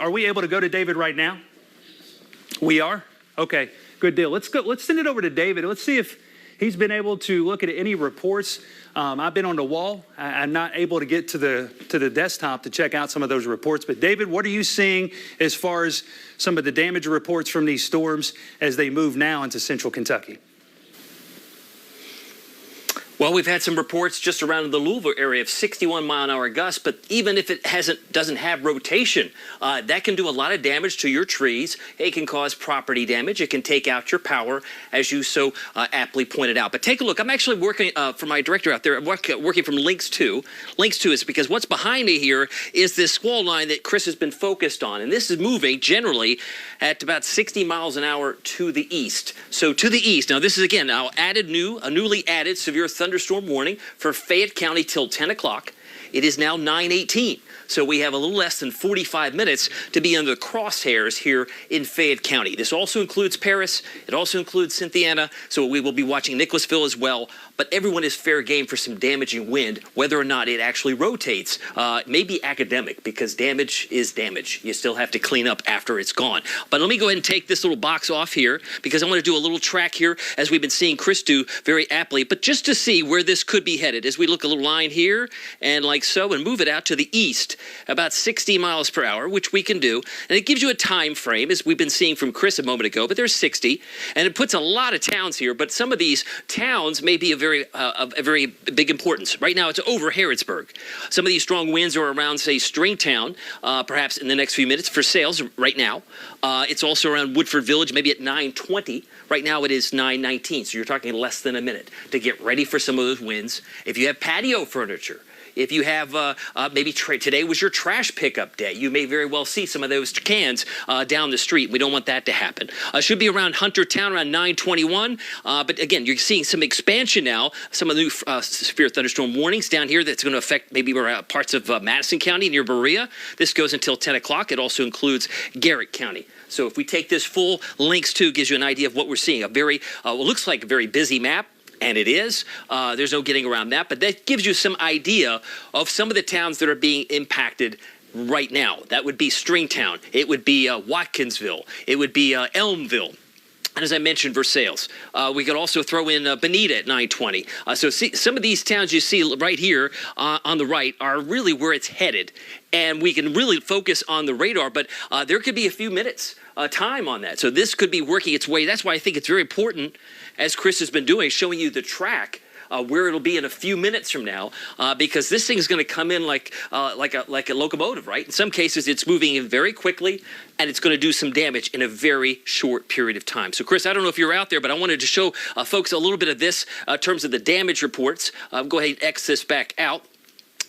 are we able to go to David right now? We are? Okay, good deal. Let's send it over to David. Let's see if he's been able to look at any reports. I've been on the wall. I'm not able to get to the desktop to check out some of those reports. But David, what are you seeing as far as some of the damage reports from these storms as they move now into central Kentucky? Well, we've had some reports just around the Louisville area of 61-mile-an-hour gusts, but even if it doesn't have rotation, that can do a lot of damage to your trees. It can cause property damage. It can take out your power, as you so aptly pointed out. But take a look. I'm actually working for my director out there. I'm working from Links 2. Links 2 is because what's behind me here is this squall line that Chris has been focused on, and this is moving generally at about 60 miles an hour to the east. So to the east. Now, this is, again, a newly added severe thunderstorm warning for Fayette County till 10 o'clock. It is now 9:18. So we have a little less than 45 minutes to be under the crosshairs here in Fayette County. This also includes Paris. It also includes Cynthiana. So we will be watching Nicholasville as well. But everyone is fair game for some damaging wind, whether or not it actually rotates. It may be academic because damage is damage. You still have to clean up after it's gone. But let me go ahead and take this little box off here because I want to do a little track here as we've been seeing Chris do very aptly. But just to see where this could be headed as we look a little line here and like so and move it out to the east. About 60 miles per hour, which we can do. And it gives you a time frame, as we've been seeing from Chris a moment ago, but there's 60. And it puts a lot of towns here, but some of these towns may be of a very big importance. Right now, it's over Harrodsburg. Some of these strong winds are around, say, Stringtown, perhaps in the next few minutes for sales right now. It's also around Woodford Village, maybe at 9:20. Right now, it is 9:19, so you're talking less than a minute to get ready for some of those winds. If you have patio furniture, if you have maybe today was your trash pickup day, you may very well see some of those cans down the street. We don't want that to happen. Should be around Huntertown around 9:21. But again, you're seeing some expansion now. Some of the new severe thunderstorm warnings down here that's going to affect maybe parts of Madison County near Berea. This goes until 10 o'clock. It also includes Garrett County. So if we take this full Links 2, gives you an idea of what we're seeing. A very, looks like a very busy map. And it is. There's no getting around that. But that gives you some idea of some of the towns that are being impacted right now. That would be Stringtown. It would be Watkinsville. It would be Elmville. And as I mentioned, Versailles. We could also throw in Bonita at 9:20. So see, some of these towns you see right here on the right are really where it's headed. And we can really focus on the radar, but there could be a few minutes time on that. So this could be working its way. That's why I think it's very important, as Chris has been doing, showing you the track where it'll be in a few minutes from now, because this thing's going to come in like a locomotive, right? In some cases, it's moving in very quickly, and it's going to do some damage in a very short period of time. So, Chris, I don't know if you're out there, but I wanted to show folks a little bit of this in terms of the damage reports. Go ahead and X this back out.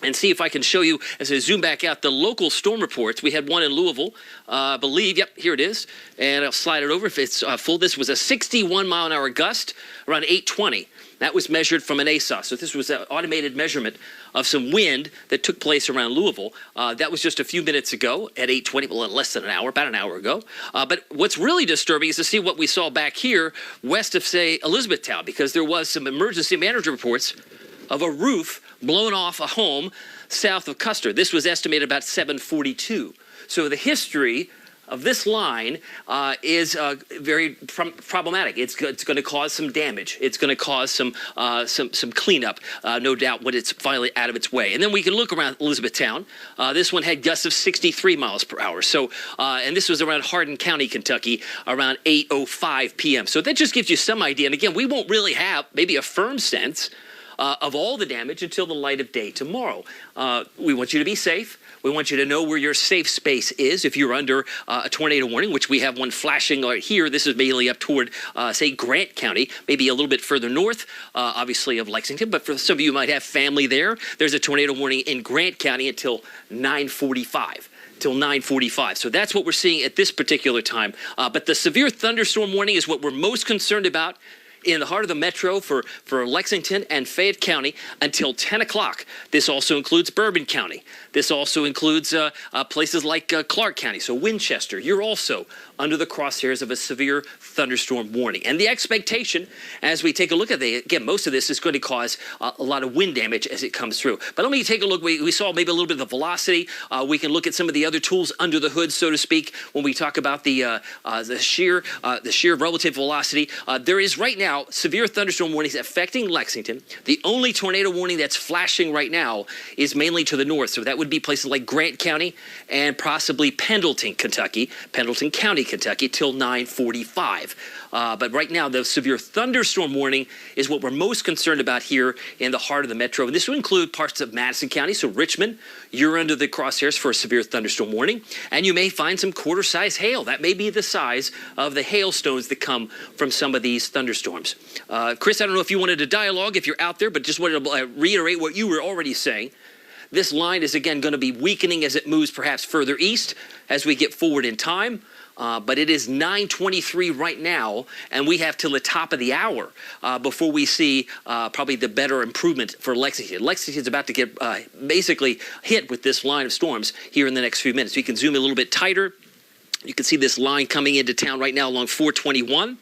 And see if I can show you, as I zoom back out, the local storm reports. We had one in Louisville, I believe. Yep, here it is. And I'll slide it over if it's full. This was a 61-mile-an-hour gust around 8:20. That was measured from an ASOS. So this was an automated measurement of some wind that took place around Louisville. That was just a few minutes ago at 8:20, well, less than an hour, about an hour ago. But what's really disturbing is to see what we saw back here west of, say, Elizabethtown, because there was some emergency manager reports of a roof blown off a home south of Custer. This was estimated about 7:42. So the history of this line is very problematic. It's going to cause some damage. It's going to cause some cleanup, no doubt, when it's finally out of its way. And then we can look around Elizabethtown. This one had gusts of 63 miles per hour. So, and this was around Hardin County, Kentucky, around 8:05 p.m. So that just gives you some idea. And again, we won't really have maybe a firm sense of all the damage until the light of day tomorrow. We want you to be safe. We want you to know where your safe space is if you're under a tornado warning, which we have one flashing right here. This is mainly up toward, say, Grant County, maybe a little bit further north, obviously, of Lexington. But for some of you who might have family there, there's a tornado warning in Grant County until 9:45. Till 9:45. So that's what we're seeing at this particular time. But the severe thunderstorm warning is what we're most concerned about in the heart of the metro for Lexington and Fayette County until 10 o'clock. This also includes Bourbon County. This also includes places like Clark County. So Winchester, you're also under the crosshairs of a severe thunderstorm warning. And the expectation, as we take a look at it, again, most of this is going to cause a lot of wind damage as it comes through. But let me take a look. We saw maybe a little bit of the velocity. We can look at some of the other tools under the hood, so to speak, when we talk about the sheer relative velocity. There is right now severe thunderstorm warnings affecting Lexington. The only tornado warning that's flashing right now is mainly to the north. So that would be places like Grant County and possibly Pendleton, Pendleton County, Kentucky, till 9:45. But right now, the severe thunderstorm warning is what we're most concerned about here in the heart of the metro. And this will include parts of Madison County. So Richmond, you're under the crosshairs for a severe thunderstorm warning. And you may find some quarter-size hail. That may be the size of the hailstones that come from some of these thunderstorms. Chris, I don't know if you wanted to dialogue, if you're out there, but just wanted to reiterate what you were already saying. This line is, again, going to be weakening as it moves perhaps further east as we get forward in time. But it is 9:23 right now, and we have till the top of the hour before we see probably the better improvement for Lexington. Lexington's about to get basically hit with this line of storms here in the next few minutes. We can zoom a little bit tighter. You can see this line coming into town right now along 421,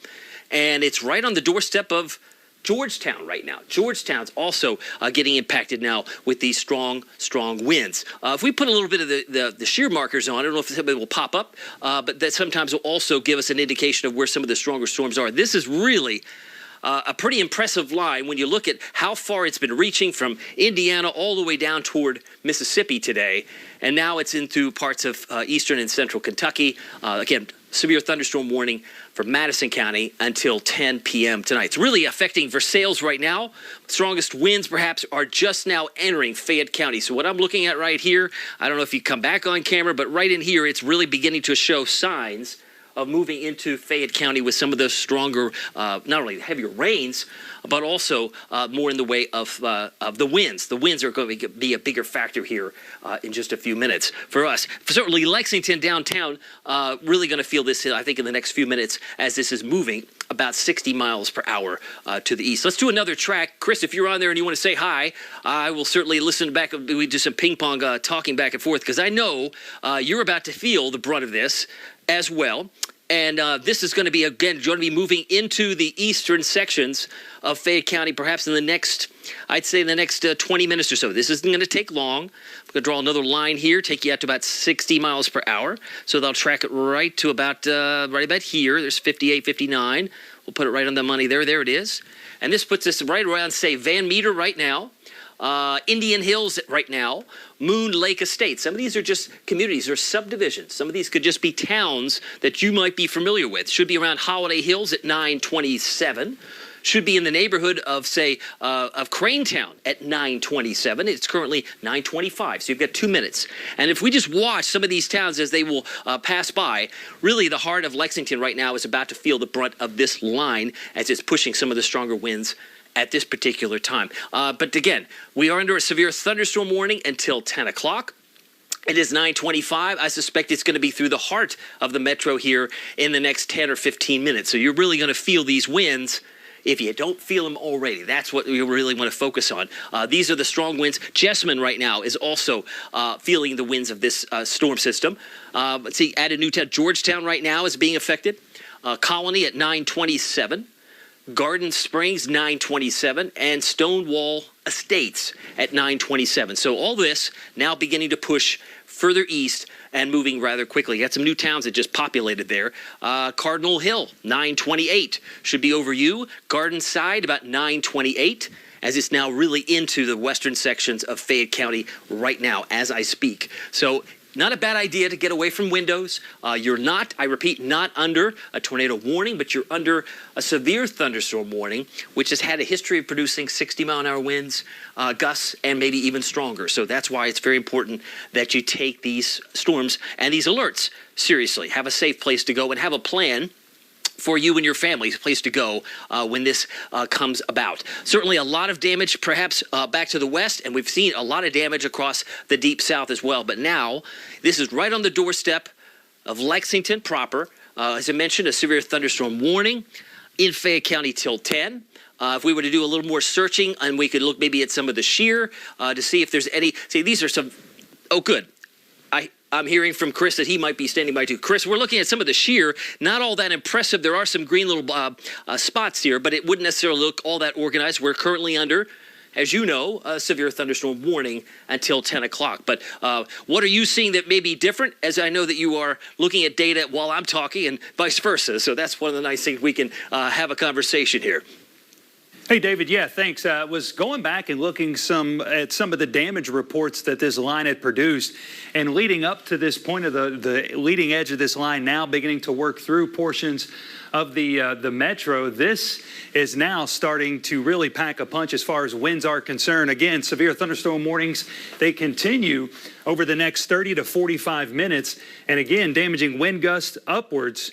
and it's right on the doorstep of Georgetown right now. Georgetown's also getting impacted now with these strong winds. If we put a little bit of the shear markers on, I don't know if somebody will pop up, but that sometimes will also give us an indication of where some of the stronger storms are. This is really a pretty impressive line when you look at how far it's been reaching from Indiana all the way down toward Mississippi today. And now it's into parts of eastern and central Kentucky. Again, severe thunderstorm warning for Madison County until 10 p.m. tonight. It's really affecting Versailles right now. Strongest winds perhaps are just now entering Fayette County. So what I'm looking at right here, I don't know if you come back on camera, but right in here, it's really beginning to show signs of moving into Fayette County with some of those stronger, not only heavier rains, but also more in the way of the winds. The winds are going to be a bigger factor here in just a few minutes for us. Certainly Lexington downtown, really going to feel this, I think, in the next few minutes as this is moving about 60 miles per hour to the east. Let's do another track. Chris, if you're on there and you want to say hi, I will certainly listen back. We do some ping pong talking back and forth because I know you're about to feel the brunt of this as well. And this is going to be, again, going to be moving into the eastern sections of Fayette County, perhaps in the next, I'd say in the next 20 minutes or so. This isn't going to take long. I'm going to draw another line here, take you out to about 60 miles per hour. So they'll track it right to about, right about here. There's 58, 59. We'll put it right on the money there. There it is. And this puts us right around, say, Van Meter right now. Indian Hills right now, Moon Lake Estates. Some of these are just communities or subdivisions. Some of these could just be towns that you might be familiar with. Should be around Holiday Hills at 9:27. Should be in the neighborhood of, say, of Cranetown at 9:27. It's currently 9:25, so you've got 2 minutes. And if we just watch some of these towns as they will pass by, really the heart of Lexington right now is about to feel the brunt of this line as it's pushing some of the stronger winds at this particular time. But again, we are under a severe thunderstorm warning until 10 o'clock. It is 9:25. I suspect it's going to be through the heart of the metro here in the next 10 or 15 minutes. So you're really going to feel these winds if you don't feel them already. That's what we really want to focus on. These are the strong winds. Jessamine right now is also feeling the winds of this storm system. Let's see, added Newtown. Georgetown right now is being affected. Colony at 9:27. Garden Springs, 9:27, and Stonewall Estates at 9:27. So all this now beginning to push further east and moving rather quickly. You got some new towns that just populated there. Cardinal Hill, 9:28, should be over you. Garden Side, about 9:28, as it's now really into the western sections of Fayette County right now as I speak. So not a bad idea to get away from windows. You're not, I repeat, not under a tornado warning, but you're under a severe thunderstorm warning, which has had a history of producing 60-mile-an-hour winds, gusts, and maybe even stronger. So that's why it's very important that you take these storms and these alerts seriously. Have a safe place to go and have a plan for you and your family's place to go when this comes about. Certainly a lot of damage perhaps back to the west, and we've seen a lot of damage across the deep south as well. But now this is right on the doorstep of Lexington proper. As I mentioned, a severe thunderstorm warning in Fayette County till 10. If we were to do a little more searching, and we could look maybe at some of the shear to see if there's any, see, these are some, oh good. I'm hearing from Chris that he might be standing by too. Chris, we're looking at some of the shear, not all that impressive. There are some green little spots here, but it wouldn't necessarily look all that organized. We're currently under, as you know, a severe thunderstorm warning until 10 o'clock. But what are you seeing that may be different? As I know that you are looking at data while I'm talking and vice versa. So that's one of the nice things we can have a conversation here. Hey, David. Yeah, thanks. I was going back and looking at some of the damage reports that this line had produced, and leading up to this point of the leading edge of this line now beginning to work through portions of the metro. This is now starting to really pack a punch as far as winds are concerned. Again, severe thunderstorm warnings, they continue over the next 30 to 45 minutes. And again, damaging wind gusts upwards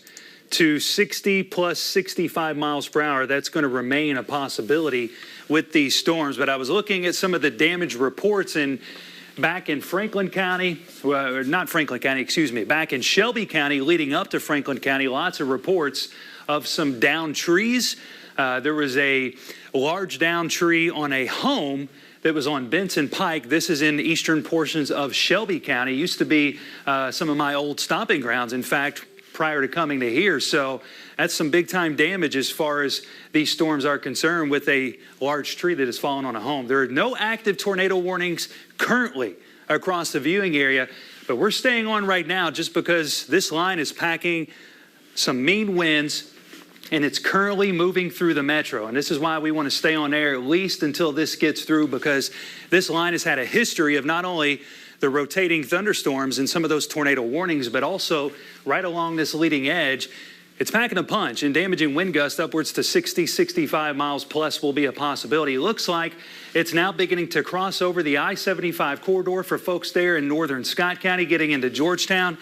to 60 plus 65 miles per hour. That's going to remain a possibility with these storms. But I was looking at some of the damage reports back in Franklin County, not Franklin County, excuse me, back in Shelby County leading up to Franklin County, lots of reports of some downed trees. There was a large downed tree on a home that was on Benson Pike. This is in the eastern portions of Shelby County. It used to be some of my old stomping grounds, in fact, prior to coming to here. So that's some big time damage as far as these storms are concerned with a large tree that has fallen on a home. There are no active tornado warnings currently across the viewing area, but we're staying on right now just because this line is packing some mean winds and it's currently moving through the metro. And this is why we want to stay on air at least until this gets through, because this line has had a history of not only the rotating thunderstorms and some of those tornado warnings, but also right along this leading edge, it's packing a punch, and damaging wind gusts upwards to 60, 65 miles plus will be a possibility. It looks like it's now beginning to cross over the I-75 corridor for folks there in northern Scott County getting into Georgetown.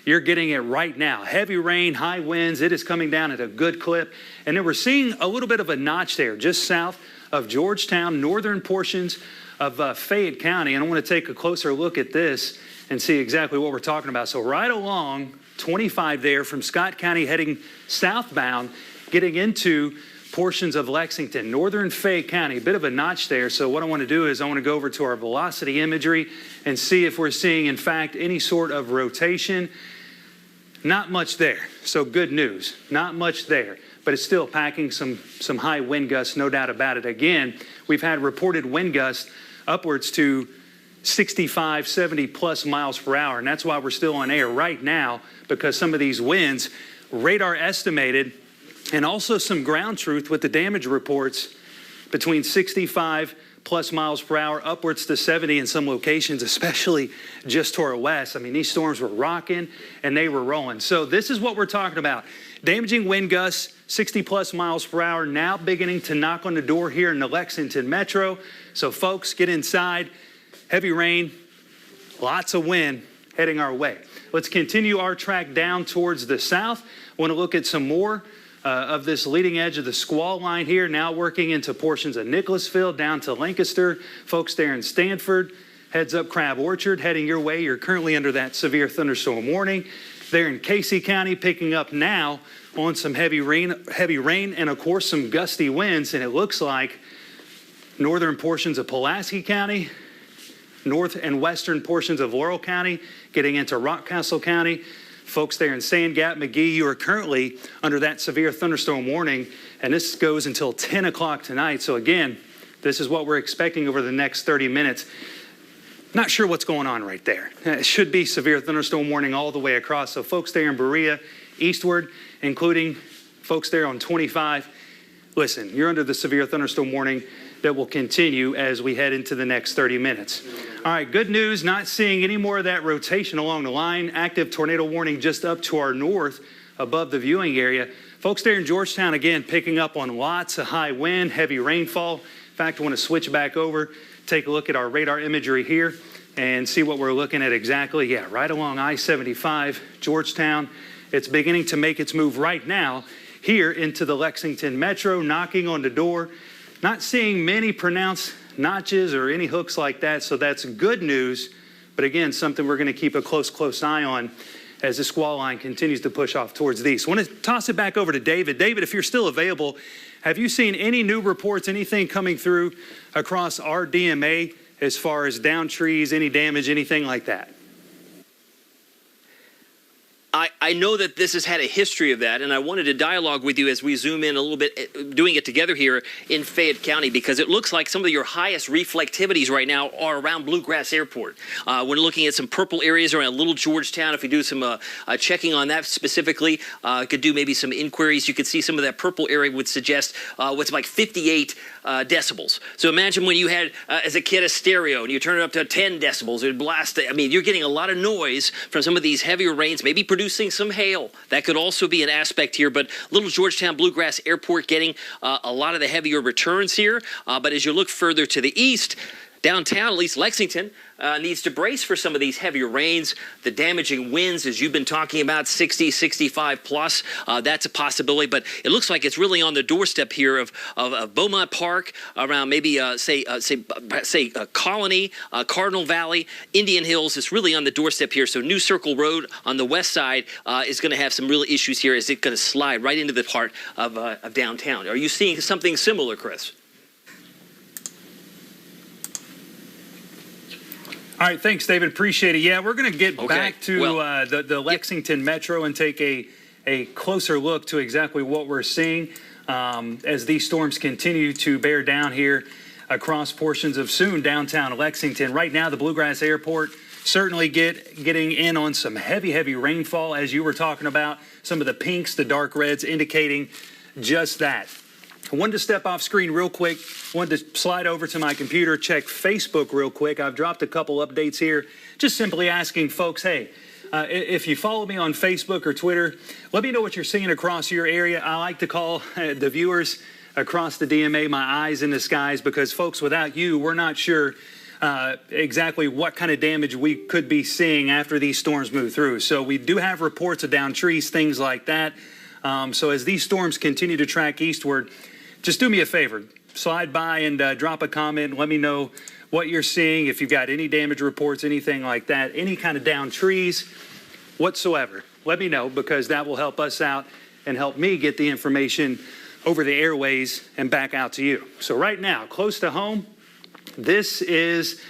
You're getting it right now. Heavy rain, high winds. It is coming down at a good clip. And then we're seeing a little bit of a notch there just south of Georgetown, northern portions of Fayette County. And I want to take a closer look at this and see exactly what we're talking about. So right along 25 there from Scott County heading southbound, getting into portions of Lexington, northern Fayette County, a bit of a notch there. So what I want to do is I want to go over to our velocity imagery and see if we're seeing, in fact, any sort of rotation. Not much there. So good news. Not much there. But it's still packing some high wind gusts, no doubt about it. Again, we've had reported wind gusts upwards to 65, 70 plus miles per hour. And that's why we're still on air right now, because some of these winds, radar estimated, and also some ground truth with the damage reports between 65 plus miles per hour, upwards to 70 in some locations, especially just to our west. I mean, these storms were rocking and they were rolling. So this is what we're talking about. Damaging wind gusts, 60 plus miles per hour, now beginning to knock on the door here in the Lexington metro. So folks, get inside. Heavy rain, lots of wind heading our way. Let's continue our track down towards the south. I want to look at some more of this leading edge of the squall line here, now working into portions of Nicholasville down to Lancaster. Folks there in Stanford, heads up Crab Orchard, heading your way. You're currently under that severe thunderstorm warning. There in Casey County, picking up now on some heavy rain, and of course some gusty winds. And it looks like northern portions of Pulaski County, north and western portions of Laurel County, getting into Rockcastle County. Folks there in Sand Gap, McGee, you are currently under that severe thunderstorm warning, and this goes until 10 o'clock tonight. So again, this is what we're expecting over the next 30 minutes. Not sure what's going on right there. It should be severe thunderstorm warning all the way across. So folks there in Berea, eastward, including folks there on 25, listen, you're under the severe thunderstorm warning that will continue as we head into the next 30 minutes. All right, good news, not seeing any more of that rotation along the line. Active tornado warning just up to our north above the viewing area. Folks there in Georgetown, again, picking up on lots of high wind, heavy rainfall. In fact, I want to switch back over, take a look at our radar imagery here and see what we're looking at exactly. Yeah, right along I-75, Georgetown. It's beginning to make its move right now here into the Lexington metro, knocking on the door. Not seeing many pronounced notches or any hooks like that, so that's good news. But again, something we're going to keep a close eye on as the squall line continues to push off towards the east. I want to toss it back over to David. David, if you're still available, have you seen any new reports, anything coming through across our DMA as far as down trees, any damage, anything like that? I know that this has had a history of that, and I wanted to dialogue with you as we zoom in a little bit, doing it together here in Fayette County, because it looks like some of your highest reflectivities right now are around Bluegrass Airport. We're looking at some purple areas around Little Georgetown. If we do some checking on that specifically, could do maybe some inquiries. You could see some of that purple area would suggest what's like 58 decibels. So imagine when you had, as a kid, a stereo, and you turn it up to 10 decibels, it would blast. I mean, you're getting a lot of noise from some of these heavier rains, maybe producing some hail. That could also be an aspect here, but Little Georgetown Bluegrass Airport getting a lot of the heavier returns here. But as you look further to the east, downtown, at least Lexington, needs to brace for some of these heavier rains. The damaging winds, as you've been talking about, 60, 65 plus, that's a possibility. But it looks like it's really on the doorstep here of Beaumont Park, around maybe, say Colony, Cardinal Valley, Indian Hills. It's really on the doorstep here. So New Circle Road on the west side is going to have some real issues here. Is it going to slide right into the part of downtown? Are you seeing something similar, Chris? All right, thanks, David. Appreciate it. Yeah, we're going to get back to the Lexington Metro and take a closer look to exactly what we're seeing as these storms continue to bear down here across portions of soon downtown Lexington. Right now, the Bluegrass Airport certainly getting in on some heavy rainfall, as you were talking about. Some of the pinks, the dark reds indicating just that. I wanted to step off screen real quick. Wanted to slide over to my computer, check Facebook real quick. I've dropped a couple updates here, just simply asking folks, hey, if you follow me on Facebook or Twitter, let me know what you're seeing across your area. I like to call the viewers across the DMA my eyes in the skies, because folks, without you, we're not sure exactly what kind of damage we could be seeing after these storms move through. So we do have reports of down trees, things like that. So as these storms continue to track eastward, just do me a favor, slide by and drop a comment. Let me know what you're seeing, if you've got any damage reports, anything like that, any kind of down trees whatsoever. Let me know, because that will help us out and help me get the information over the airways and back out to you. So right now, close to home, this is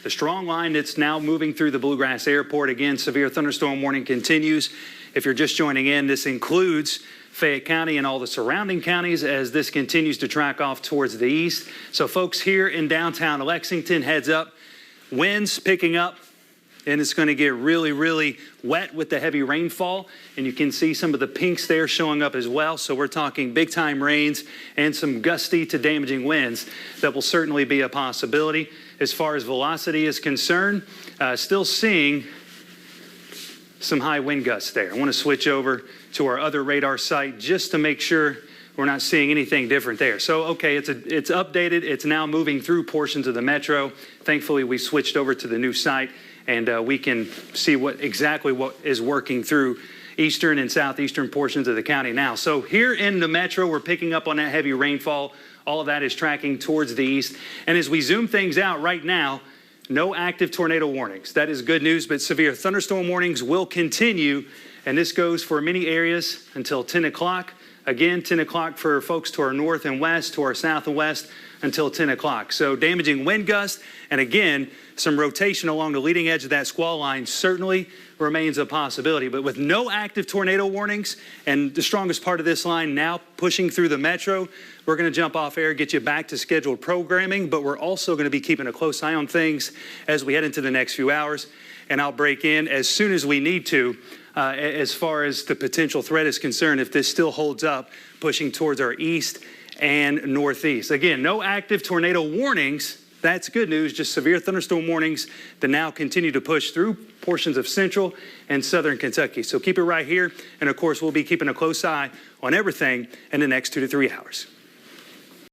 the strong line that's now moving through the Bluegrass Airport. Again, severe thunderstorm warning continues. If you're just joining in, this includes Fayette County and all the surrounding counties as this continues to track off towards the east. So folks here in downtown Lexington, heads up, winds picking up, and it's going to get really wet with the heavy rainfall. And you can see some of the pinks there showing up as well. So we're talking big time rains and some gusty to damaging winds that will certainly be a possibility. As far as velocity is concerned, still seeing some high wind gusts there. I want to switch over to our other radar site just to make sure we're not seeing anything different there. So, okay, it's updated. It's now moving through portions of the metro. Thankfully, we switched over to the new site, and we can see exactly what is working through eastern and southeastern portions of the county now. So here in the metro, we're picking up on that heavy rainfall. All of that is tracking towards the east. And as we zoom things out right now, no active tornado warnings. That is good news, but severe thunderstorm warnings will continue, and this goes for many areas until 10 o'clock. Again, 10 o'clock for folks to our north and west, to our south and west until 10 o'clock. So damaging wind gusts, and again, some rotation along the leading edge of that squall line certainly remains a possibility. But with no active tornado warnings and the strongest part of this line now pushing through the metro, we're going to jump off air, get you back to scheduled programming, but we're also going to be keeping a close eye on things as we head into the next few hours. And I'll break in as soon as we need to as far as the potential threat is concerned if this still holds up, pushing towards our east and northeast. Again, no active tornado warnings. That's good news, just severe thunderstorm warnings that now continue to push through portions of central and southern Kentucky. So keep it right here. And of course, we'll be keeping a close eye on everything in the next 2 to 3 hours.